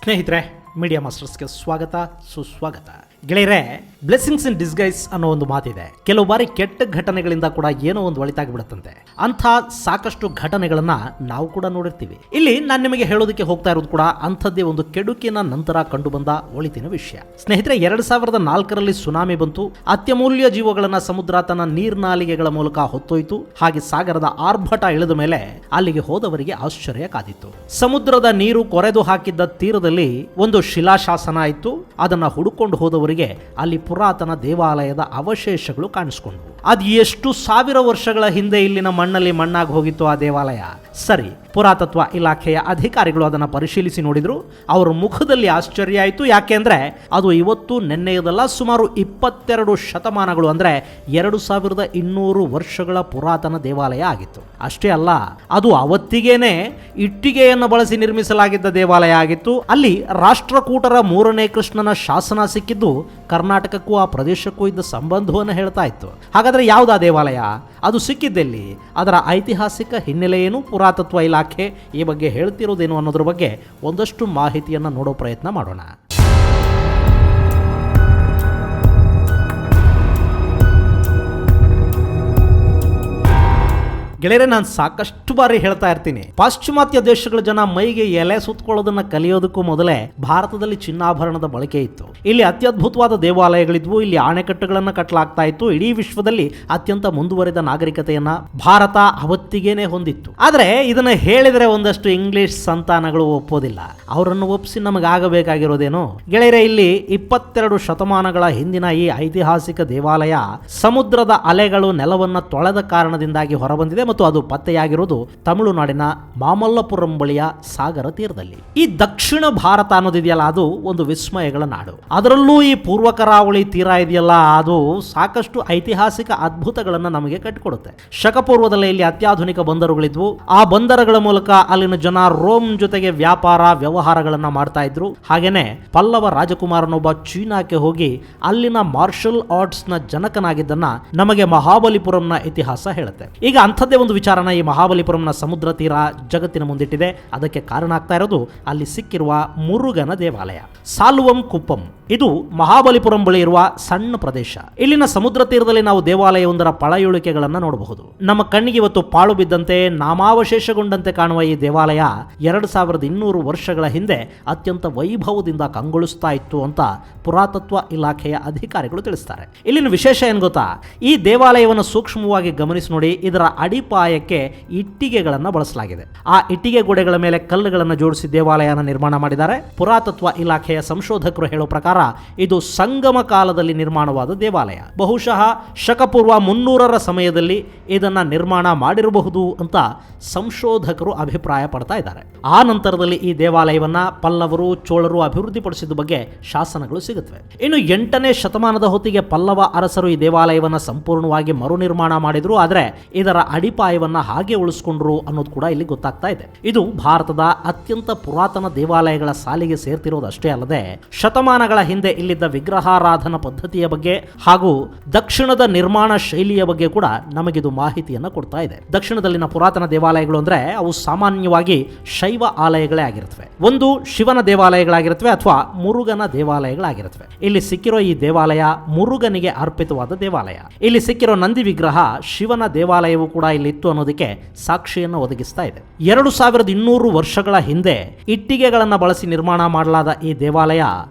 ಸ್ನೇಹಿತರೆ, ಮೀಡಿಯಾ ಮಾಸ್ಟರ್ಸ್ಗೆ ಸ್ವಾಗತ ಸುಸ್ವಾಗತ. ಗೆಳೆಯರೆ, ಬ್ಲೆಸ್ಸಿಂಗ್ಸ್ ಇನ್ ಡಿಸ್ಗೈಸ್ ಅನ್ನೋ ಒಂದು ಮಾತಿದೆ. ಕೆಲವು ಬಾರಿ ಕೆಟ್ಟ ಘಟನೆಗಳಿಂದ ಕೂಡ ಏನೋ ಒಂದು ಒಳಿತಾಗಿ ಬಿಡುತ್ತಂತೆ. ಅಂಥ ಸಾಕಷ್ಟು ಘಟನೆಗಳನ್ನ ನಾವು ಕೂಡ ನೋಡಿರ್ತೀವಿ. ಇಲ್ಲಿ ನಾನು ನಿಮಗೆ ಹೇಳೋದಕ್ಕೆ ಹೋಗ್ತಾ ಇರೋದು ಕೂಡ ಅಂಥದ್ದೇ ಒಂದು ಕೆಡುಕಿನ ನಂತರ ಕಂಡುಬಂದ ಒಳಿತಿನ ವಿಷಯ. ಸ್ನೇಹಿತರೆ, 2004ರಲ್ಲಿ ಸುನಾಮಿ ಬಂತು. ಅತ್ಯಮೂಲ್ಯ ಜೀವಗಳನ್ನ ಸಮುದ್ರ ತನ್ನ ನೀರ್ನಾಲಿಗೆಗಳ ಮೂಲಕ ಹೊತ್ತೊಯ್ತು. ಹಾಗೆ ಸಾಗರದ ಆರ್ಭಟ ಇಳಿದ ಮೇಲೆ ಅಲ್ಲಿಗೆ ಹೋದವರಿಗೆ ಆಶ್ಚರ್ಯ ಕಾದಿತ್ತು. ಸಮುದ್ರದ ನೀರು ಕೊರೆದು ಹಾಕಿದ್ದ ತೀರದಲ್ಲಿ ಒಂದು ಶಿಲಾಶಾಸನ ಇತ್ತು. ಅದನ್ನ ಹುಡುಕೊಂಡು ಹೋದವರಿಗೆ ಅಲ್ಲಿ ಪುರಾತನ ದೇವಾಲಯದ ಅವಶೇಷಗಳು ಕಾಣಿಸ್ಕೊಂಡ್ವು. ಅದು ಎಷ್ಟು ಸಾವಿರ ವರ್ಷಗಳ ಹಿಂದೆ ಇಲ್ಲಿನ ಮಣ್ಣಲ್ಲಿ ಮಣ್ಣಾಗಿ ಹೋಗಿತ್ತು ಆ ದೇವಾಲಯ. ಸರಿ, ಪುರಾತತ್ವ ಇಲಾಖೆಯ ಅಧಿಕಾರಿಗಳು ಅದನ್ನು ಪರಿಶೀಲಿಸಿ ನೋಡಿದ್ರು. ಅವರ ಮುಖದಲ್ಲಿ ಆಶ್ಚರ್ಯ ಆಯಿತು. ಯಾಕೆಂದ್ರೆ ಅದು ಇವತ್ತು ನೆನ್ನೆಯದಲ್ಲ, ಸುಮಾರು 22 ಶತಮಾನಗಳು ಅಂದ್ರೆ 2200 ವರ್ಷಗಳ ಪುರಾತನ ದೇವಾಲಯ ಆಗಿತ್ತು. ಅಷ್ಟೇ ಅಲ್ಲ, ಅದು ಅವತ್ತಿಗೇನೆ ಇಟ್ಟಿಗೆಯನ್ನು ಬಳಸಿ ನಿರ್ಮಿಸಲಾಗಿದ್ದ ದೇವಾಲಯ ಆಗಿತ್ತು. ಅಲ್ಲಿ ರಾಷ್ಟ್ರಕೂಟರ 3ನೇ ಕೃಷ್ಣನ ಶಾಸನ ಸಿಕ್ಕಿದ್ದು ಕರ್ನಾಟಕಕ್ಕೂ ಆ ಪ್ರದೇಶಕ್ಕೂ ಇದ್ದ ಸಂಬಂಧವನ್ನು ಹೇಳ್ತಾ ಇತ್ತು. ಹಾಗಾದ್ರೆ ಯಾವುದಾ ದೇವಾಲಯ? ಅದು ಸಿಕ್ಕಿದ್ದೆಲ್ಲಿ? ಅದರ ಐತಿಹಾಸಿಕ ಹಿನ್ನೆಲೆ ಏನು? ಪುರಾತತ್ವ ಇಲಾಖೆ ಈ ಬಗ್ಗೆ ಹೇಳ್ತಿರೋದೇನು ಅನ್ನೋದ್ರ ಬಗ್ಗೆ ಒಂದಷ್ಟು ಮಾಹಿತಿಯನ್ನು ನೋಡೋ ಪ್ರಯತ್ನ ಮಾಡೋಣ. ಗೆಳೆಯರೆ, ನಾನು ಸಾಕಷ್ಟು ಬಾರಿ ಹೇಳ್ತಾ ಇರ್ತೀನಿ, ಪಾಶ್ಚಿಮಾತ್ಯ ದೇಶಗಳ ಜನ ಮೈಗೆ ಎಲೆ ಸುತ್ತಕೊಳ್ಳೋದನ್ನ ಕಲಿಯೋದಕ್ಕೂ ಮೊದಲೇ ಭಾರತದಲ್ಲಿ ಚಿನ್ನಾಭರಣದ ಬಳಕೆ ಇತ್ತು. ಇಲ್ಲಿ ಅತ್ಯದ್ಭುತವಾದ ದೇವಾಲಯಗಳಿದ್ವು. ಇಲ್ಲಿ ಅಣೆಕಟ್ಟುಗಳನ್ನು ಕಟ್ಟಲಾಗ್ತಾ ಇತ್ತು. ಇಡೀ ವಿಶ್ವದಲ್ಲಿ ಅತ್ಯಂತ ಮುಂದುವರಿದ ನಾಗರಿಕತೆಯನ್ನ ಭಾರತ ಅವತ್ತಿಗೇನೆ ಹೊಂದಿತ್ತು. ಆದ್ರೆ ಇದನ್ನ ಹೇಳಿದ್ರೆ ಒಂದಷ್ಟು ಇಂಗ್ಲಿಷ್ ಸಂತಾನಗಳು ಒಪ್ಪೋದಿಲ್ಲ. ಅವರನ್ನು ಒಪ್ಪಿಸಿ ನಮಗಾಗಬೇಕಾಗಿರೋದೇನು? ಗೆಳೆಯರೆ, ಇಲ್ಲಿ 22 ಶತಮಾನಗಳ ಹಿಂದಿನ ಈ ಐತಿಹಾಸಿಕ ದೇವಾಲಯ ಸಮುದ್ರದ ಅಲೆಗಳು ನೆಲವನ್ನ ತೊಳೆದ ಕಾರಣದಿಂದಾಗಿ ಹೊರಬಂದಿದೆ ಮತ್ತು ಅದು ಪತ್ತೆಯಾಗಿರೋದು ತಮಿಳುನಾಡಿನ ಮಾಮಲ್ಲಪುರಂ ಬಳಿಯ ಸಾಗರ ತೀರದಲ್ಲಿ. ಈ ದಕ್ಷಿಣ ಭಾರತ ಅನ್ನೋದಿದೆಯಲ್ಲ, ಅದು ಒಂದು ವಿಸ್ಮಯಗಳ ನಾಡು. ಅದರಲ್ಲೂ ಈ ಪೂರ್ವ ಕರಾವಳಿ ತೀರ ಇದೆಯಲ್ಲ, ಅದು ಸಾಕಷ್ಟು ಐತಿಹಾಸಿಕ ಅದ್ಭುತಗಳನ್ನು ನಮಗೆ ಕಟ್ಟಿಕೊಡುತ್ತೆ. ಶಕಪೂರ್ವದಲ್ಲೇ ಇಲ್ಲಿ ಅತ್ಯಾಧುನಿಕ ಬಂದರುಗಳಿದ್ವು. ಆ ಬಂದರುಗಳ ಮೂಲಕ ಅಲ್ಲಿನ ಜನ ರೋಮ್ ಜೊತೆಗೆ ವ್ಯಾಪಾರ ವ್ಯವಹಾರಗಳನ್ನ ಮಾಡ್ತಾ ಇದ್ರು. ಹಾಗೇನೆ ಪಲ್ಲವ ರಾಜಕುಮಾರನೊಬ್ಬ ಚೀನಾಕ್ಕೆ ಹೋಗಿ ಅಲ್ಲಿನ ಮಾರ್ಷಲ್ ಆರ್ಟ್ಸ್ ನ ಜನಕನಾಗಿದ್ದನ್ನ ನಮಗೆ ಮಹಾಬಲಿಪುರಂನ ಇತಿಹಾಸ ಹೇಳುತ್ತೆ. ಈಗ ಅಂಥದ್ದೇ ಒಂದು ವಿಚಾರನ ಈ ಮಹಾಬಲಿಪುರಂನ ಸಮುದ್ರ ತೀರ ಜಗತ್ತಿನ ಮುಂದಿಟ್ಟಿದೆ. ಅದಕ್ಕೆ ಕಾರಣ ಆಗ್ತಾ ಇರೋದು ಅಲ್ಲಿ ಸಿಕ್ಕಿರುವ ಮುರುಗನ ದೇವಾಲಯ, ಸಾಲುವಂ ಕುಪ್ಪಂ. ಇದು ಮಹಾಬಲಿಪುರಂ ಬಳಿ ಇರುವ ಸಣ್ಣ ಪ್ರದೇಶ. ಇಲ್ಲಿನ ಸಮುದ್ರ ತೀರದಲ್ಲಿ ನಾವು ದೇವಾಲಯವೊಂದರ ಪಳೆಯುಳಿಕೆಗಳನ್ನು ನೋಡಬಹುದು. ನಮ್ಮ ಕಣ್ಣಿಗೆ ಇವತ್ತು ಪಾಳು ಬಿದ್ದಂತೆ ನಾಮಾವಶೇಷಗೊಂಡಂತೆ ಕಾಣುವ ಈ ದೇವಾಲಯ 2200 ವರ್ಷಗಳ ಹಿಂದೆ ಅತ್ಯಂತ ವೈಭವದಿಂದ ಕಂಗೊಳಿಸ್ತಾ ಇತ್ತು ಅಂತ ಪುರಾತತ್ವ ಇಲಾಖೆಯ ಅಧಿಕಾರಿಗಳು ತಿಳಿಸ್ತಾರೆ. ಇಲ್ಲಿನ ವಿಶೇಷ ಏನ್ ಗೊತ್ತಾ? ಈ ದೇವಾಲಯವನ್ನು ಸೂಕ್ಷ್ಮವಾಗಿ ಗಮನಿಸಿ ನೋಡಿ. ಇದರ ಅಡಿಪಾಯಕ್ಕೆ ಇಟ್ಟಿಗೆಗಳನ್ನು ಬಳಸಲಾಗಿದೆ. ಆ ಇಟ್ಟಿಗೆ ಗೋಡೆಗಳ ಮೇಲೆ ಕಲ್ಲುಗಳನ್ನು ಜೋಡಿಸಿ ದೇವಾಲಯನ ನಿರ್ಮಾಣ ಮಾಡಿದ್ದಾರೆ. ಪುರಾತತ್ವ ಇಲಾಖೆಯ ಸಂಶೋಧಕರು ಹೇಳೋ ಪ್ರಕಾರ ಇದು ಸಂಗಮ ಕಾಲದಲ್ಲಿ ನಿರ್ಮಾಣವಾದ ದೇವಾಲಯ. ಬಹುಶಃ ಶಕಪೂರ್ವ 300ರ ಸಮಯದಲ್ಲಿ ಇದನ್ನ ನಿರ್ಮಾಣ ಮಾಡಿರಬಹುದು ಅಂತ ಸಂಶೋಧಕರು ಅಭಿಪ್ರಾಯ ಪಡ್ತಾ ಇದ್ದಾರೆ. ಆ ನಂತರದಲ್ಲಿ ಈ ದೇವಾಲಯವನ್ನ ಪಲ್ಲವರು, ಚೋಳರು ಅಭಿವೃದ್ಧಿಪಡಿಸಿದ ಬಗ್ಗೆ ಶಾಸನಗಳು ಸಿಗುತ್ತವೆ. ಇನ್ನು 8ನೇ ಶತಮಾನದ ಹೊತ್ತಿಗೆ ಪಲ್ಲವ ಅರಸರು ಈ ದೇವಾಲಯವನ್ನ ಸಂಪೂರ್ಣವಾಗಿ ಮರು ನಿರ್ಮಾಣ ಮಾಡಿದ್ರು. ಆದ್ರೆ ಇದರ ಅಡಿಪಾಯವನ್ನ ಹಾಗೆ ಉಳಿಸ್ಕೊಂಡ್ರು ಅನ್ನೋದು ಕೂಡ ಇಲ್ಲಿ ಗೊತ್ತಾಗ್ತಾ ಇದೆ. ಇದು ಭಾರತದ ಅತ್ಯಂತ ಪುರಾತನ ದೇವಾಲಯಗಳ ಸಾಲಿಗೆ ಸೇರ್ತಿರೋದಷ್ಟೇ ಅಲ್ಲದೆ ಶತಮಾನಗಳ ಹಿಂದೆ ಇಲ್ಲಿದ್ದ ವಿಗ್ರಹಾರಾಧನಾ ಪದ್ಧತಿಯ ಬಗ್ಗೆ ಹಾಗೂ ದಕ್ಷಿಣದ ನಿರ್ಮಾಣ ಶೈಲಿಯ ಬಗ್ಗೆ ಕೂಡ ನಮಗಿದು ಮಾಹಿತಿಯನ್ನ ಕೊಡ್ತಾ ಇದೆ. ದಕ್ಷಿಣದಲ್ಲಿನ ಪುರಾತನ ದೇವಾಲಯಗಳು ಅಂದ್ರೆ ಅವು ಸಾಮಾನ್ಯವಾಗಿ ಶೈವ ಆಲಯಗಳೇ ಆಗಿರುತ್ತವೆ. ಒಂದು ಶಿವನ ದೇವಾಲಯಗಳಾಗಿರುತ್ತವೆ ಅಥವಾ ಮುರುಗನ ದೇವಾಲಯಗಳಾಗಿರುತ್ತವೆ. ಇಲ್ಲಿ ಸಿಕ್ಕಿರೋ ಈ ದೇವಾಲಯ ಮುರುಗನಿಗೆ ಅರ್ಪಿತವಾದ ದೇವಾಲಯ. ಇಲ್ಲಿ ಸಿಕ್ಕಿರೋ ನಂದಿ ವಿಗ್ರಹ ಶಿವನ ದೇವಾಲಯವು ಕೂಡ ಇಲ್ಲಿತ್ತು ಅನ್ನೋದಕ್ಕೆ ಸಾಕ್ಷಿಯನ್ನು ಒದಗಿಸ್ತಾ ಇದೆ. 2200 ವರ್ಷಗಳ ಹಿಂದೆ ಇಟ್ಟಿಗೆಗಳನ್ನು ಬಳಸಿ ನಿರ್ಮಾಣ ಮಾಡಲಾದ ಈ ದೇವಾಲಯ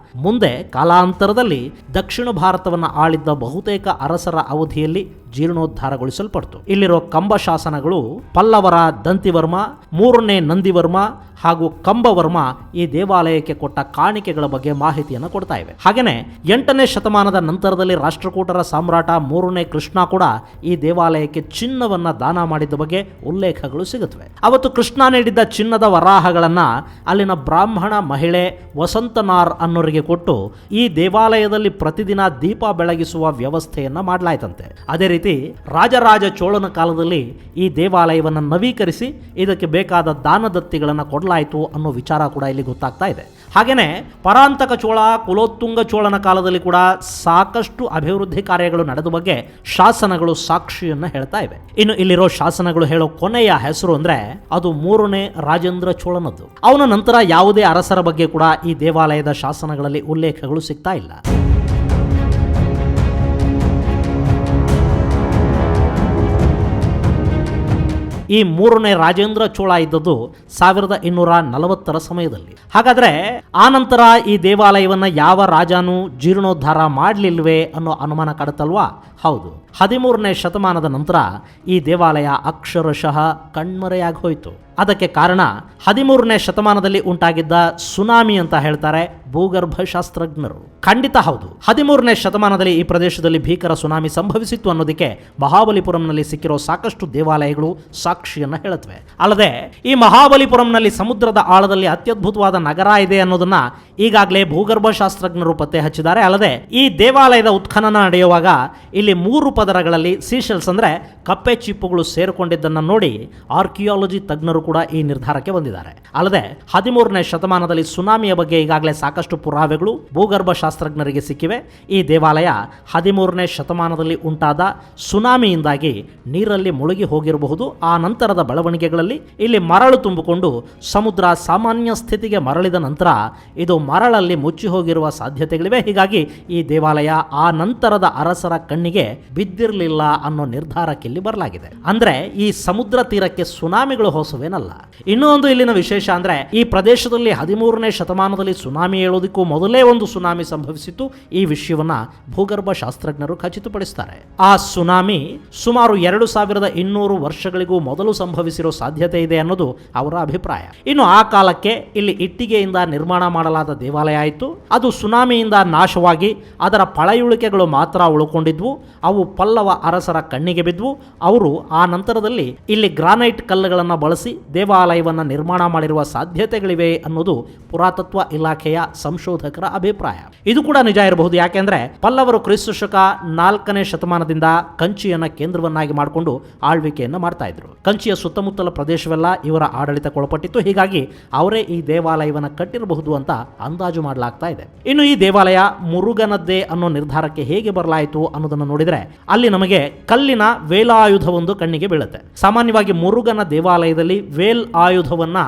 ಮುಂದೆ ಕಾಲಾಂತರದಲ್ಲಿ ದಕ್ಷಿಣ ಭಾರತವನ್ನು ಆಳಿದ್ದ ಬಹುತೇಕ ಅರಸರ ಅವಧಿಯಲ್ಲಿ ಜೀರ್ಣೋದ್ಧಾರಗೊಳಿಸಲ್ಪಡ್ತು. ಇಲ್ಲಿರೋ ಕಂಬ ಶಾಸನಗಳು ಪಲ್ಲವರ ದಂತಿವರ್ಮ, 3ನೇ ನಂದಿವರ್ಮ ಹಾಗೂ ಕಂಬವರ್ಮ ಈ ದೇವಾಲಯಕ್ಕೆ ಕೊಟ್ಟ ಕಾಣಿಕೆಗಳ ಬಗ್ಗೆ ಮಾಹಿತಿಯನ್ನು ಕೊಡ್ತಾ ಇವೆ. ಹಾಗೇನೆ 8ನೇ ಶತಮಾನದ ನಂತರದಲ್ಲಿ ರಾಷ್ಟ್ರಕೂಟರ ಸಾಮ್ರಾಟ 3ನೇ ಕೃಷ್ಣ ಕೂಡ ಈ ದೇವಾಲಯಕ್ಕೆ ಚಿನ್ನವನ್ನ ದಾನ ಮಾಡಿದ ಬಗ್ಗೆ ಉಲ್ಲೇಖಗಳು ಸಿಗುತ್ತವೆ. ಅವತ್ತು ಕೃಷ್ಣ ನೀಡಿದ್ದ ಚಿನ್ನದ ವರಾಹಗಳನ್ನ ಅಲ್ಲಿನ ಬ್ರಾಹ್ಮಣ ಮಹಿಳೆ ವಸಂತನಾರ್ ಅನ್ನೋರಿಗೆ ಕೊಟ್ಟು ಈ ದೇವಾಲಯದಲ್ಲಿ ಪ್ರತಿದಿನ ದೀಪ ಬೆಳಗಿಸುವ ವ್ಯವಸ್ಥೆಯನ್ನ ಮಾಡಲಾಯ್ತಂತೆ. ಅದೇ ರೀತಿ ರಾಜರಾಜ ಚೋಳನ ಕಾಲದಲ್ಲಿ ಈ ದೇವಾಲಯವನ್ನು ನವೀಕರಿಸಿ ಇದಕ್ಕೆ ಬೇಕಾದ ದಾನದತ್ತಿಗಳನ್ನು ಕೊಡಲಾಯಿತು ಬದಲಾಯಿತು ಅನ್ನೋ ವಿಚಾರ ಕೂಡ ಇಲ್ಲಿ ಗೊತ್ತಾಗ್ತಾ ಇದೆ. ಹಾಗೆಯೇ ಪರಾಂತಕ ಚೋಳ, ಕುಲೋತ್ತುಂಗ ಚೋಳನ ಕಾಲದಲ್ಲಿ ಕೂಡ ಸಾಕಷ್ಟು ಅಭಿವೃದ್ಧಿ ಕಾರ್ಯಗಳು ನಡೆದ ಬಗ್ಗೆ ಶಾಸನಗಳು ಸಾಕ್ಷಿಯನ್ನು ಹೇಳ್ತಾ ಇವೆ. ಇನ್ನು ಇಲ್ಲಿರೋ ಶಾಸನಗಳು ಹೇಳೋ ಕೊನೆಯ ಹೆಸರು ಅಂದ್ರೆ ಅದು 3ನೇ ರಾಜೇಂದ್ರ ಚೋಳನದ್ದು. ಅವನ ನಂತರ ಯಾವುದೇ ಅರಸರ ಬಗ್ಗೆ ಕೂಡ ಈ ದೇವಾಲಯದ ಶಾಸನಗಳಲ್ಲಿ ಉಲ್ಲೇಖಗಳು ಸಿಗ್ತಾ ಇಲ್ಲ. ಈ 3ನೇ ರಾಜೇಂದ್ರ ಚೋಳ ಇದ್ದದ್ದು 1240 ಸಮಯದಲ್ಲಿ. ಹಾಗಾದ್ರೆ ಆ ನಂತರ ಈ ದೇವಾಲಯವನ್ನ ಯಾವ ರಾಜನೂ ಜೀರ್ಣೋದ್ಧಾರ ಮಾಡಲಿಲ್ವೇ ಅನ್ನೋ ಅನುಮಾನ ಕಾಡುತ್ತಲ್ವಾ? ಹೌದು, 13ನೇ ಶತಮಾನದ ನಂತರ ಈ ದೇವಾಲಯ ಅಕ್ಷರಶಃ ಕಣ್ಮರೆಯಾಗಿ ಹೋಯಿತು. ಅದಕ್ಕೆ ಕಾರಣ 13ನೇ ಶತಮಾನದಲ್ಲಿ ಉಂಟಾಗಿದ್ದ ಸುನಾಮಿ ಅಂತ ಹೇಳ್ತಾರೆ ಭೂಗರ್ಭ ಶಾಸ್ತ್ರಜ್ಞರು. ಖಂಡಿತ ಹೌದು, 13ನೇ ಶತಮಾನದಲ್ಲಿ ಈ ಪ್ರದೇಶದಲ್ಲಿ ಭೀಕರ ಸುನಾಮಿ ಸಂಭವಿಸಿತ್ತು ಅನ್ನೋದಕ್ಕೆ ಮಹಾಬಲಿಪುರಂನಲ್ಲಿ ಸಿಕ್ಕಿರೋ ಸಾಕಷ್ಟು ದೇವಾಲಯಗಳು ಸಾಕ್ಷಿಯನ್ನ ಹೇಳುತ್ತವೆ. ಅಲ್ಲದೆ ಈ ಮಹಾಬಲಿಪುರಂನಲ್ಲಿ ಸಮುದ್ರದ ಆಳದಲ್ಲಿ ಅತ್ಯದ್ಭುತವಾದ ನಗರ ಇದೆ ಅನ್ನೋದನ್ನ ಈಗಾಗಲೇ ಭೂಗರ್ಭ ಶಾಸ್ತ್ರಜ್ಞರು ಪತ್ತೆ ಹಚ್ಚಿದ್ದಾರೆ. ಅಲ್ಲದೆ ಈ ದೇವಾಲಯದ ಉತ್ಖನನ ನಡೆಯುವಾಗ ಇಲ್ಲಿ 3 ಪದರಗಳಲ್ಲಿ ಸೀಶೆಲ್ಸ್ ಅಂದ್ರೆ ಕಪ್ಪೆ ಚಿಪ್ಪುಗಳು ಸೇರಿಕೊಂಡಿದ್ದನ್ನು ನೋಡಿ ಆರ್ಕಿಯಾಲಜಿ ತಜ್ಞರು ಕೂಡ ಈ ನಿರ್ಧಾರಕ್ಕೆ ಬಂದಿದ್ದಾರೆ. ಅಲ್ಲದೆ 13ನೇ ಶತಮಾನದಲ್ಲಿ ಸುನಾಮಿಯ ಬಗ್ಗೆ ಈಗಾಗಲೇ ಸಾಕಷ್ಟು ಪುರಾವೆಗಳು ಭೂಗರ್ಭ ಶಾಸ್ತ್ರಜ್ಞರಿಗೆ ಸಿಕ್ಕಿವೆ. ಈ ದೇವಾಲಯ 13ನೇ ಶತಮಾನದಲ್ಲಿ ಉಂಟಾದ ಸುನಾಮಿಯಿಂದಾಗಿ ನೀರಲ್ಲಿ ಮುಳುಗಿ ಹೋಗಿರಬಹುದು. ಆ ನಂತರದ ಬೆಳವಣಿಗೆಗಳಲ್ಲಿ ಇಲ್ಲಿ ಮರಳು ತುಂಬಿಕೊಂಡು ಸಮುದ್ರ ಸಾಮಾನ್ಯ ಸ್ಥಿತಿಗೆ ಮರಳಿದ ನಂತರ ಇದು ಮರಳಲ್ಲಿ ಮುಚ್ಚಿ ಹೋಗಿರುವ ಸಾಧ್ಯತೆಗಳಿವೆ. ಹೀಗಾಗಿ ಈ ದೇವಾಲಯ ಆ ನಂತರದ ಅರಸರ ಕಣ್ಣಿಗೆ ಬಿದ್ದಿರಲಿಲ್ಲ ಅನ್ನೋ ನಿರ್ಧಾರಕ್ಕೆ ಇಲ್ಲಿ ಬರಲಾಗಿದೆ. ಅಂದ್ರೆ ಈ ಸಮುದ್ರ ತೀರಕ್ಕೆ ಸುನಾಮಿಗಳು ಹೊಸವೇನಲ್ಲ. ಇನ್ನೂ ಒಂದು ಇಲ್ಲಿನ ವಿಶೇಷ ಅಂದ್ರೆ ಈ ಪ್ರದೇಶದಲ್ಲಿ 13ನೇ ಶತಮಾನದಲ್ಲಿ ಸುನಾಮಿ ಹೇಳೋದಕ್ಕೂ ಮೊದಲೇ ಒಂದು ಸುನಾಮಿ ಸಂಭವಿಸಿತ್ತು. ಈ ವಿಷಯವನ್ನ ಭೂಗರ್ಭ ಶಾಸ್ತ್ರಜ್ಞರು ಖಚಿತಪಡಿಸುತ್ತಾರೆ. ಆ ಸುನಾಮಿ ಸುಮಾರು 2200 ವರ್ಷಗಳಿಗೂ ಮೊದಲು ಸಂಭವಿಸಿರೋ ಸಾಧ್ಯತೆ ಇದೆ ಅನ್ನೋದು ಅವರ ಅಭಿಪ್ರಾಯ. ಇನ್ನು ಆ ಕಾಲಕ್ಕೆ ಇಲ್ಲಿ ಇಟ್ಟಿಗೆಯಿಂದ ನಿರ್ಮಾಣ ಮಾಡಲಾದ ದೇವಾಲಯ ಆಯಿತು. ಅದು ಸುನಾಮಿಯಿಂದ ನಾಶವಾಗಿ ಅದರ ಪಳೆಯುಳಿಕೆಗಳು ಮಾತ್ರ ಉಳ್ಕೊಂಡಿದ್ವು. ಅವು ಪಲ್ಲವ ಅರಸರ ಕಣ್ಣಿಗೆ ಬಿದ್ವು. ಅವರು ಆ ನಂತರದಲ್ಲಿ ಇಲ್ಲಿ ಗ್ರಾನೈಟ್ ಕಲ್ಲುಗಳನ್ನು ಬಳಸಿ ದೇವಾಲಯವನ್ನು ನಿರ್ಮಾಣ ಮಾಡಿರುವ ಸಾಧ್ಯತೆಗಳಿವೆ ಅನ್ನೋದು ಪುರಾತತ್ವ ಇಲಾಖೆಯ ಸಂಶೋಧಕರ ಅಭಿಪ್ರಾಯ. ಇದು ಕೂಡ ನಿಜ ಇರಬಹುದು. ಯಾಕೆಂದ್ರೆ ಪಲ್ಲವರು ಕ್ರಿಸ್ತ ಶಕ 4ನೇ ಶತಮಾನದಿಂದ ಕಂಚಿಯನ್ನ ಕೇಂದ್ರವನ್ನಾಗಿ ಮಾಡಿಕೊಂಡು ಆಳ್ವಿಕೆಯನ್ನು ಮಾಡ್ತಾ ಇದ್ರು. ಕಂಚಿಯ ಸುತ್ತಮುತ್ತಲ ಪ್ರದೇಶವೆಲ್ಲ ಇವರ ಆಡಳಿತಕ್ಕೊಳಪಟ್ಟಿತ್ತು. ಹೀಗಾಗಿ ಅವರೇ ಈ ದೇವಾಲಯವನ್ನು ಕಟ್ಟಿರಬಹುದು ಅಂತ ಅಂದಾಜು ಮಾಡಲಾಗ್ತಾ ಇದೆ. ಇನ್ನು ಈ ದೇವಾಲಯ ಮುರುಗನದ್ದೇ ಅನ್ನೋ ನಿರ್ಧಾರಕ್ಕೆ ಹೇಗೆ ಬರಲಾಯಿತು ಅನ್ನೋದನ್ನು ನೋಡಿದ್ರೆ ಅಲ್ಲಿ ನಮಗೆ ಕಲ್ಲಿನ ವೇಲಾಯುಧವೊಂದು ಕಣ್ಣಿಗೆ ಬೀಳುತ್ತೆ. ಸಾಮಾನ್ಯವಾಗಿ ಮುರುಗನ ದೇವಾಲಯದಲ್ಲಿ ವೇಲ್ ಆಯುಧವನ್ನ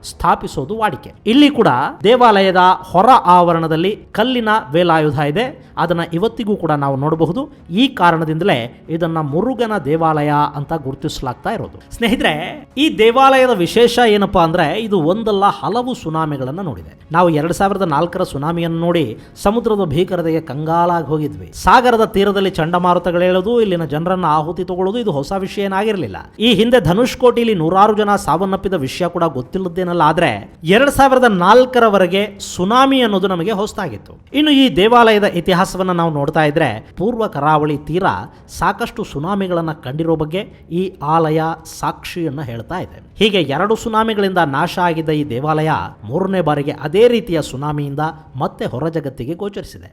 ಸ್ಥಾಪಿಸೋದು ವಾಡಿಕೆ. ಇಲ್ಲಿ ಕೂಡ ದೇವಾಲಯದ ಹೊರ ಆವರಣದಲ್ಲಿ ಕಲ್ಲಿನ ವೇಲಾಯುಧ ಇದೆ. ಅದನ್ನ ಇವತ್ತಿಗೂ ಕೂಡ ನಾವು ನೋಡಬಹುದು. ಈ ಕಾರಣದಿಂದಲೇ ಇದನ್ನ ಮುರುಗನ ದೇವಾಲಯ ಅಂತ ಗುರುತಿಸಲಾಗ್ತಾ ಇರೋದು. ಸ್ನೇಹಿತರೆ, ಈ ದೇವಾಲಯದ ವಿಶೇಷ ಏನಪ್ಪಾ ಅಂದ್ರೆ ಇದು ಒಂದಲ್ಲ ಹಲವು ಸುನಾಮಿಗಳನ್ನು ನೋಡಿದೆ. ನಾವು 2004ರ ಸುನಾಮಿಯನ್ನು ನೋಡಿ ಸಮುದ್ರದ ಭೀಕರತೆಗೆ ಕಂಗಾಲಾಗಿ ಹೋಗಿದ್ವಿ. ಸಾಗರದ ತೀರದಲ್ಲಿ ಚಂಡಮಾರುತಗಳೇಳೋದು, ಇಲ್ಲಿನ ಜನರನ್ನ ಆಹುತಿ ತಗೊಳ್ಳೋದು ಇದು ಹೊಸ ವಿಷಯ ಏನಾಗಿರಲಿಲ್ಲ. ಈ ಹಿಂದೆ ಧನುಷ್ಕೋಟಿಯಲ್ಲಿ 100 ಜನ ಸಾವನ್ನಪ್ಪಿದ ವಿಷಯ ಕೂಡ ಗೊತ್ತಿಲ್ಲದೇನಲ್ಲ. ಆದ್ರೆ 2004ರವರೆಗೆ ಸುನಾಮಿ ಅನ್ನೋದು ನಮಗೆ ಹೊಸತಾಗಿತ್ತು. ಇನ್ನು ಈ ದೇವಾಲಯದ ಇತಿಹಾಸವನ್ನು ನಾವು ನೋಡ್ತಾ ಇದ್ರೆ ಪೂರ್ವ ಕರಾವಳಿ ತೀರ ಸಾಕಷ್ಟು ಸುನಾಮಿಗಳನ್ನ ಕಂಡಿರೋ ಬಗ್ಗೆ ಈ ಆಲಯ ಸಾಕ್ಷಿಯನ್ನು ಹೇಳ್ತಾ ಇದೆ. ಹೀಗೆ 2 ಸುನಾಮಿಗಳಿಂದ ನಾಶ ಆಗಿದ್ದ ಈ ದೇವಾಲಯ 3ನೇ ಬಾರಿಗೆ ಅದೇ ರೀತಿಯ ಸುನಾಮಿಯಿಂದ ಮತ್ತೆ ಹೊರ ಜಗತ್ತಿಗೆ ಗೋಚರಿಸಿದೆ.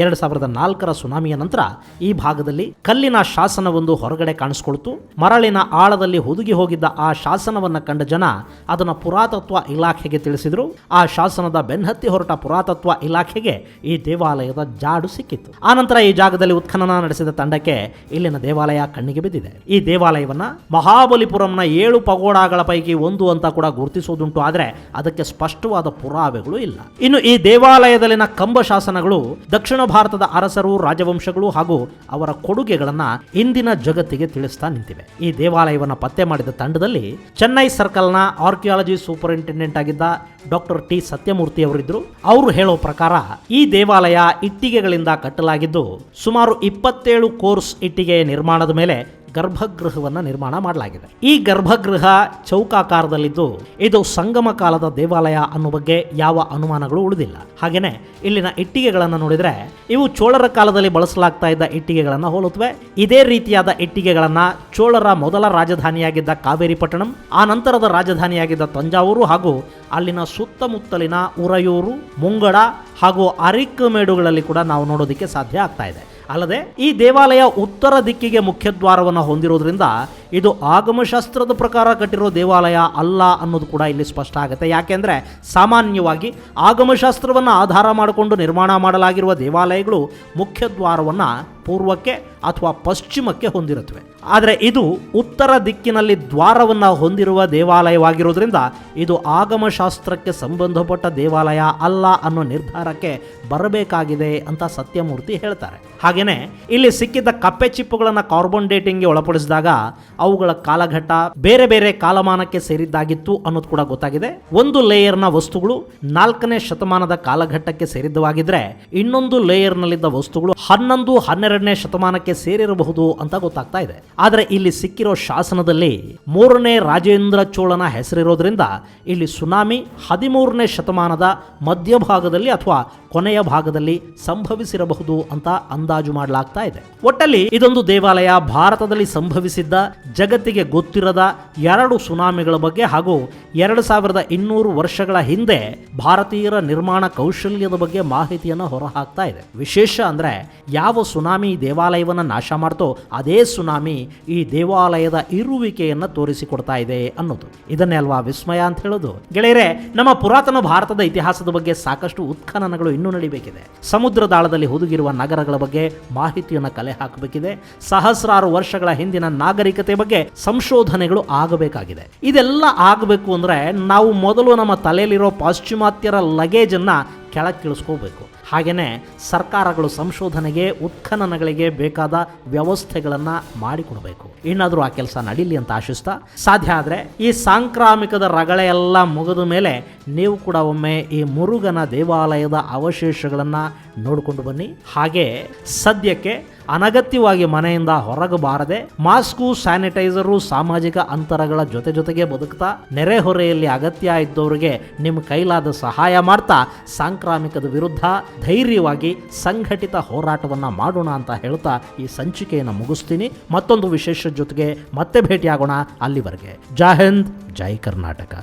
2004ರ ಸುನಾಮಿಯ ನಂತರ ಈ ಭಾಗದಲ್ಲಿ ಕಲ್ಲಿನ ಶಾಸನವೊಂದು ಹೊರಗಡೆ ಕಾಣಿಸ್ಕೊಳ್ತು. ಮರಳಿನ ಆಳದಲ್ಲಿ ಹುದುಗಿ ಹೋಗಿದ್ದ ಆ ಶಾಸನವನ್ನು ಕಂಡ ಜನ ಅದನ್ನು ಪುರಾತತ್ವ ಇಲಾಖೆಗೆ ತಿಳಿಸಿದ್ರು. ಆ ಶಾಸನದ ಬೆನ್ನತ್ತಿ ಹೊರಟ ಪುರಾತತ್ವ ಇಲಾಖೆಗೆ ಈ ದೇವಾಲಯದ ಜಾಡು ಸಿಕ್ಕಿತ್ತು. ಆನಂತರ ಈ ಜಾಗದಲ್ಲಿ ಉತ್ಖನನ ನಡೆಸಿದ ತಂಡಕ್ಕೆ ಇಲ್ಲಿನ ದೇವಾಲಯ ಕಣ್ಣಿಗೆ ಬಿದ್ದಿದೆ. ಈ ದೇವಾಲಯವನ್ನ ಮಹಾಬಲಿಪುರಂನ 7 ಪಗೋಡಾಗಳ ಪೈಕಿ ಒಂದು ಅಂತ ಕೂಡ ಗುರುತಿಸುವುದುಂಟು. ಆದರೆ ಅದಕ್ಕೆ ಸ್ಪಷ್ಟವಾದ ಪುರಾವೆಗಳು ಇಲ್ಲ. ಇನ್ನು ಈ ದೇವಾಲಯದಲ್ಲಿನ ಕಂಬ ಶಾಸನಗಳು ದಕ್ಷಿಣ ಭಾರತದ ಅರಸರು, ರಾಜವಂಶಗಳು ಹಾಗೂ ಅವರ ಕೊಡುಗೆಗಳನ್ನ ಇಂದಿನ ಜಗತ್ತಿಗೆ ತಿಳಿಸ್ತಾ ನಿಂತಿವೆ. ಈ ದೇವಾಲಯವನ್ನು ಪತ್ತೆ ಮಾಡಿದ ತಂಡದಲ್ಲಿ ಚೆನ್ನೈ ಸರ್ಕಲ್ನ ಆರ್ಕಿಯಾಲಜಿ ಸೂಪರಿಂಟೆಂಡೆಂಟ್ ಆಗಿದ್ದ ಡಾಕ್ಟರ್ ಟಿ ಸತ್ಯಮೂರ್ತಿ ಅವರಿದ್ರು. ಅವರು ಹೇಳೋ ಪ್ರಕಾರ ಈ ದೇವಾಲಯ ಇಟ್ಟಿಗೆಗಳಿಂದ ಕಟ್ಟಲಾಗಿದ್ದು ಸುಮಾರು 27 ಕೋರ್ಸ್ ಇಟ್ಟಿಗೆಯ ನಿರ್ಮಾಣದ ಮೇಲೆ ಗರ್ಭಗೃಹವನ್ನು ನಿರ್ಮಾಣ ಮಾಡಲಾಗಿದೆ. ಈ ಗರ್ಭಗೃಹ ಚೌಕಾಕಾರದಲ್ಲಿದ್ದು ಇದು ಸಂಗಮ ಕಾಲದ ದೇವಾಲಯ ಅನ್ನೋ ಬಗ್ಗೆ ಯಾವ ಅನುಮಾನಗಳು ಉಳಿದಿಲ್ಲ. ಹಾಗೇನೆ ಇಲ್ಲಿನ ಇಟ್ಟಿಗೆಗಳನ್ನು ನೋಡಿದ್ರೆ ಇವು ಚೋಳರ ಕಾಲದಲ್ಲಿ ಬಳಸಲಾಗ್ತಾ ಇದ್ದ ಇಟ್ಟಿಗೆಗಳನ್ನು ಹೋಲುತ್ತವೆ. ಇದೇ ರೀತಿಯಾದ ಇಟ್ಟಿಗೆಗಳನ್ನ ಚೋಳರ ಮೊದಲ ರಾಜಧಾನಿಯಾಗಿದ್ದ ಕಾವೇರಿಪಟ್ಟಣಂ, ಆ ನಂತರದ ರಾಜಧಾನಿಯಾಗಿದ್ದ ತಂಜಾವೂರು ಹಾಗೂ ಅಲ್ಲಿನ ಸುತ್ತಮುತ್ತಲಿನ ಉರಯೂರು, ಮುಂಗಡ ಹಾಗೂ ಅರಿಕ್ಕಮೇಡುಗಳಲ್ಲಿ ಕೂಡ ನಾವು ನೋಡೋದಕ್ಕೆ ಸಾಧ್ಯ ಆಗ್ತಾ ಇದೆ. ಅಲ್ಲದೆ ಈ ದೇವಾಲಯ ಉತ್ತರ ದಿಕ್ಕಿಗೆ ಮುಖ್ಯದ್ವಾರವನ್ನು ಹೊಂದಿರೋದ್ರಿಂದ ಇದು ಆಗಮಶಾಸ್ತ್ರದ ಪ್ರಕಾರ ಕಟ್ಟಿರೋ ದೇವಾಲಯ ಅಲ್ಲ ಅನ್ನೋದು ಕೂಡ ಇಲ್ಲಿ ಸ್ಪಷ್ಟ ಆಗುತ್ತೆ. ಯಾಕೆಂದ್ರೆ ಸಾಮಾನ್ಯವಾಗಿ ಆಗಮಶಾಸ್ತ್ರವನ್ನು ಆಧಾರ ಮಾಡಿಕೊಂಡು ನಿರ್ಮಾಣ ಮಾಡಲಾಗಿರುವ ದೇವಾಲಯಗಳು ಮುಖ್ಯದ್ವಾರವನ್ನು ಪೂರ್ವಕ್ಕೆ ಅಥವಾ ಪಶ್ಚಿಮಕ್ಕೆ ಹೊಂದಿರುತ್ತವೆ. ಆದರೆ ಇದು ಉತ್ತರ ದಿಕ್ಕಿನಲ್ಲಿ ದ್ವಾರವನ್ನು ಹೊಂದಿರುವ ದೇವಾಲಯವಾಗಿರೋದ್ರಿಂದ ಇದು ಆಗಮಶಾಸ್ತ್ರಕ್ಕೆ ಸಂಬಂಧಪಟ್ಟ ದೇವಾಲಯ ಅಲ್ಲ ಅನ್ನೋ ನಿರ್ಧಾರಕ್ಕೆ ಬರಬೇಕಾಗಿದೆ ಅಂತ ಸತ್ಯಮೂರ್ತಿ ಹೇಳ್ತಾರೆ. ಹಾಗೇನೆ ಇಲ್ಲಿ ಸಿಕ್ಕಿದ್ದ ಕಪ್ಪೆ ಚಿಪ್ಪುಗಳನ್ನು ಕಾರ್ಬನ್ ಡೇಟಿಂಗ್ಗೆ ಒಳಪಡಿಸಿದಾಗ ಅವುಗಳ ಕಾಲಘಟ್ಟ ಬೇರೆ ಬೇರೆ ಕಾಲಮಾನಕ್ಕೆ ಸೇರಿದ್ದಾಗಿತ್ತು ಅನ್ನೋದು ಕೂಡ ಗೊತ್ತಾಗಿದೆ. ಒಂದು ಲೇಯರ್ನ ವಸ್ತುಗಳು 4ನೇ ಶತಮಾನದ ಕಾಲಘಟ್ಟಕ್ಕೆ ಸೇರಿದ್ದವಾಗಿದ್ರೆ ಇನ್ನೊಂದು ಲೇಯರ್ನಲ್ಲಿದ್ದ ವಸ್ತುಗಳು 11, 12ನೇ ಶತಮಾನಕ್ಕೆ ಸೇರಿರಬಹುದು ಅಂತ ಗೊತ್ತಾಗ್ತಾ ಇದೆ. ಆದರೆ ಇಲ್ಲಿ ಸಿಕ್ಕಿರೋ ಶಾಸನದಲ್ಲಿ 3ನೇ ರಾಜೇಂದ್ರ ಚೋಳನ ಹೆಸರಿರೋದ್ರಿಂದ ಇಲ್ಲಿ ಸುನಾಮಿ 13ನೇ ಶತಮಾನದ ಮಧ್ಯಭಾಗದಲ್ಲಿ ಅಥವಾ ಕೊನೆಯ ಭಾಗದಲ್ಲಿ ಸಂಭವಿಸಿರಬಹುದು ಅಂತ ಅಂದಾಜು ಮಾಡಲಾಗ್ತಾ ಇದೆ. ಒಟ್ಟಲ್ಲಿ ಇದೊಂದು ದೇವಾಲಯ ಭಾರತದಲ್ಲಿ ಸಂಭವಿಸಿದ್ದ ಜಗತ್ತಿಗೆ ಗೊತ್ತಿರದ 2 ಸುನಾಮಿಗಳ ಬಗ್ಗೆ ಹಾಗೂ 2200 ವರ್ಷಗಳ ಹಿಂದೆ ಭಾರತೀಯರ ನಿರ್ಮಾಣ ಕೌಶಲ್ಯದ ಬಗ್ಗೆ ಮಾಹಿತಿಯನ್ನು ಹೊರಹಾಕ್ತಾ ಇದೆ. ವಿಶೇಷ ಅಂದ್ರೆ ಯಾವ ಸುನಾಮಿ ದೇವಾಲಯವನ್ನು ನಾಶ ಮಾಡ್ತೋ ಅದೇ ಸುನಾಮಿ ಈ ದೇವಾಲಯದ ಇರುವಿಕೆಯನ್ನು ತೋರಿಸಿಕೊಡ್ತಾ ಇದೆ ಅನ್ನೋದು. ಇದನ್ನೇ ಅಲ್ವಾ ವಿಸ್ಮಯ ಅಂತ ಹೇಳೋದು. ಗೆಳೆಯರೆ, ನಮ್ಮ ಪುರಾತನ ಭಾರತದ ಇತಿಹಾಸದ ಬಗ್ಗೆ ಸಾಕಷ್ಟು ಉತ್ಖನನಗಳು ಇನ್ನೂ ನಡೀಬೇಕಿದೆ. ಸಮುದ್ರ ದಾಳದಲ್ಲಿ ಹುದುಗಿರುವ ನಗರಗಳ ಬಗ್ಗೆ ಮಾಹಿತಿಯನ್ನು ಕಲೆ ಹಾಕಬೇಕಿದೆ. ಸಹಸ್ರಾರು ವರ್ಷಗಳ ಹಿಂದಿನ ನಾಗರಿಕತೆ ಬಗ್ಗೆ ಸಂಶೋಧನೆಗಳು ಆಗಬೇಕಾಗಿದೆ. ಇದೆಲ್ಲ ಆಗಬೇಕು ಅಂದ್ರೆ ನಾವು ಮೊದಲು ನಮ್ಮ ತಲೆಯಲ್ಲಿರೋ ಪಾಶ್ಚಿಮಾತ್ಯರ ಲಗೇಜ್ ಅನ್ನ ಕೆಳಕ್ಕಿಳಿಸ್ಕೋಬೇಕು. ಹಾಗೆಯೇ ಸರ್ಕಾರಗಳು ಸಂಶೋಧನೆಗೆ ಉತ್ಖನನಗಳಿಗೆ ಬೇಕಾದ ವ್ಯವಸ್ಥೆಗಳನ್ನು ಮಾಡಿಕೊಡಬೇಕು. ಇನ್ನಾದರೂ ಆ ಕೆಲಸ ನಡೀಲಿ ಅಂತ ಆಶಿಸ್ತಾ, ಸಾಧ್ಯ ಆದರೆ ಈ ಸಾಂಕ್ರಾಮಿಕದ ರಗಳೆ ಎಲ್ಲ ಮುಗಿದ ಮೇಲೆ ನೀವು ಕೂಡ ಒಮ್ಮೆ ಈ ಮುರುಗನ ದೇವಾಲಯದ ಅವಶೇಷಗಳನ್ನು ನೋಡಿಕೊಂಡು ಬನ್ನಿ. ಹಾಗೆ ಸದ್ಯಕ್ಕೆ ಅನಗತ್ಯವಾಗಿ ಮನೆಯಿಂದ ಹೊರಗೆ ಬಾರದೆ ಮಾಸ್ಕು, ಸ್ಯಾನಿಟೈಸರು, ಸಾಮಾಜಿಕ ಅಂತರಗಳ ಜೊತೆಗೆ ಬದುಕ್ತಾ ನೆರೆಹೊರೆಯಲ್ಲಿ ಅಗತ್ಯ ಇದ್ದವರಿಗೆ ನಿಮ್ಮ ಕೈಲಾದ ಸಹಾಯ ಮಾಡ್ತಾ ಸಾಂಕ್ರಾಮಿಕದ ವಿರುದ್ಧ ಧೈರ್ಯವಾಗಿ ಸಂಘಟಿತ ಹೋರಾಟವನ್ನು ಮಾಡೋಣ ಅಂತ ಹೇಳ್ತಾ ಈ ಸಂಚಿಕೆಯನ್ನು ಮುಗಿಸ್ತೀನಿ. ಮತ್ತೊಂದು ವಿಶೇಷ ಜೊತೆಗೆ ಮತ್ತೆ ಭೇಟಿಯಾಗೋಣ. ಅಲ್ಲಿವರೆಗೆ ಜೈ ಹಿಂದ್, ಜೈ ಕರ್ನಾಟಕ.